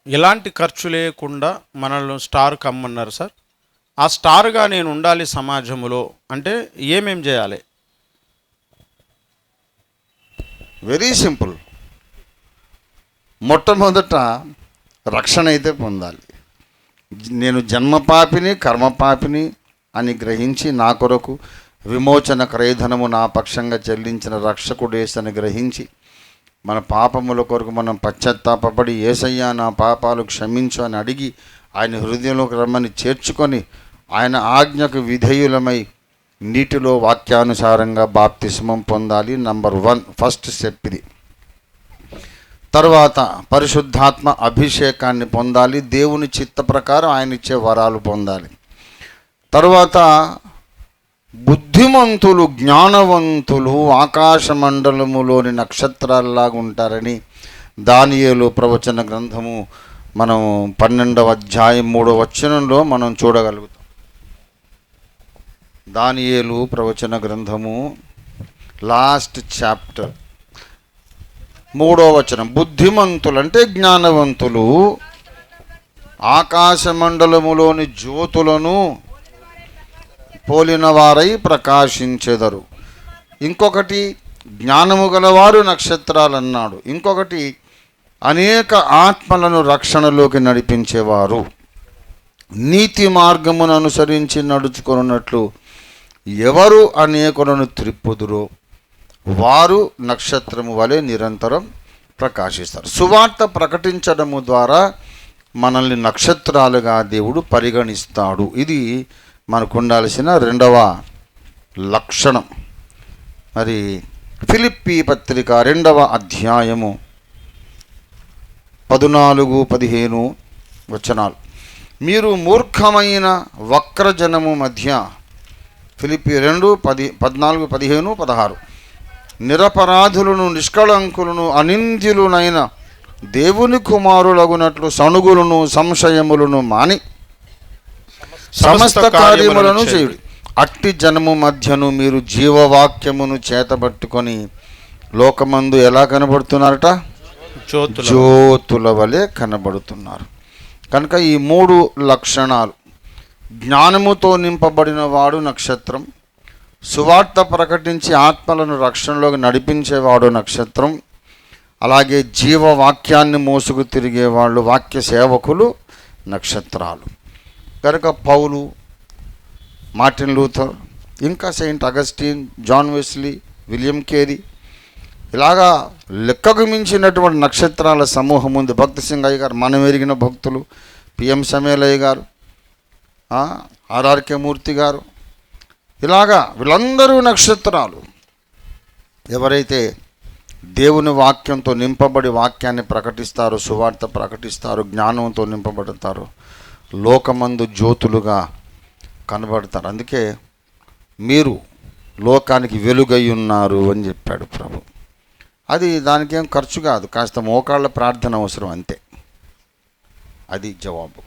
ఎలాంటి ఖర్చు లేకుండా మనల్ని స్టార్ కమ్మన్నారు సార్. ఆ స్టార్గా నేను ఉండాలి సమాజంలో అంటే ఏమేం చేయాలి? Very simple. మొట్టమొదట రక్షణ అయితే పొందాలి. నేను జన్మపాపిని కర్మపాపిని అని గ్రహించి నా కొరకు విమోచన క్రయధనము నా పక్షంగా చెల్లించిన రక్షకుడేసని గ్రహించి మన పాపముల కొరకు మనం పశ్చాత్తాపడి యేసయ్యా నా పాపాలు క్షమించు అని అడిగి ఆయన హృదయంలోకి రమ్మని చేర్చుకొని ఆయన ఆజ్ఞకు విధేయులమై నీటిలో వాక్యానుసారంగా బాప్తిస్మం పొందాలి. నంబర్ 1 ఫస్ట్ స్టెప్ ఇది. తర్వాత పరిశుద్ధాత్మ అభిషేకాన్ని పొందాలి. దేవుని చిత్త ప్రకారం ఆయన ఇచ్చే వరాలు పొందాలి. తర్వాత బుద్ధిమంతులు జ్ఞానవంతులు ఆకాశ మండలములోని నక్షత్రాల్లాగా ఉంటారని దానియేలు ప్రవచన గ్రంథము మనం 12వ అధ్యాయం 3వ వచనంలో మనం చూడగలుగుతాం. దానియేలు ప్రవచన గ్రంథము లాస్ట్ చాప్టర్ 3వ వచనం, బుద్ధిమంతులు అంటే జ్ఞానవంతులు ఆకాశ మండలములోని జ్యోతులను పోలిన వారై ప్రకాశించెదరు. ఇంకొకటి జ్ఞానము గలవారు నక్షత్రాలు అన్నాడు. ఇంకొకటి అనేక ఆత్మలను రక్షణలోకి నడిపించేవారు. నీతి మార్గమును అనుసరించి నడుచుకున్నట్లు ఎవరు అనేకులను త్రిప్పుదురో వారు నక్షత్రము వలె నిరంతరం ప్రకాశిస్తారు. సువార్త ప్రకటించడము ద్వారా మనల్ని నక్షత్రాలుగా దేవుడు పరిగణిస్తాడు. ఇది మనకు ఉండాల్సిన 2వ లక్షణం. మరి ఫిలిప్పీ పత్రిక 2వ అధ్యాయము 14-15 వచనాలు. మీరు మూర్ఖమైన వక్రజనము మధ్య, ఫిలిప్పీ 2:14-15-16, నిరపరాధులను నిష్కళంకులను అనింద్యులునైన దేవుని కుమారులగునట్లు సణుగులను సంశయములను మాని సమస్త కార్యములను చేయుడి. అట్టి జనము మధ్యను మీరు జీవవాక్యమును చేతబట్టుకొని లోకమందు ఎలా కనబడుతున్నారట? జ్యోతుల వలె కనబడుతున్నారు. కనుక ఈ 3 లక్షణాలు, జ్ఞానముతో నింపబడిన వాడు నక్షత్రం, సువార్త ప్రకటించి ఆత్మలను రక్షణలోకి నడిపించేవాడు నక్షత్రం, అలాగే జీవవాక్యాన్ని మోసుకు తిరిగేవాళ్ళు వాక్య సేవకులు నక్షత్రాలు. కనుక పౌలు, మార్టిన్ లూథర్, ఇంకా Saint Augustine, John Wesley, William Carey, ఇలాగా లెక్కకు మించినటువంటి నక్షత్రాల సమూహం ఉంది. భక్తి సింగ్ అయ్య గారు, మనం ఎరిగిన భక్తులు, పిఎం సమేలయ్య గారు, ఆర్ఆర్కే మూర్తి గారు, ఇలాగా వీళ్ళందరూ నక్షత్రాలు. ఎవరైతే దేవుని వాక్యంతో నింపబడి వాక్యాన్ని ప్రకటిస్తారో, సువార్త ప్రకటిస్తారో, జ్ఞానంతో నింపబడతారో లోకమందు జ్యోతులుగా కనబడతారు. అందుకే మీరు లోకానికి వెలుగై ఉన్నారు అని చెప్పాడు ప్రభు. అది దానికేం ఖర్చు కాదు, కాస్త మోకాళ్ళ ప్రార్థన అవసరం అంతే. అది జవాబు.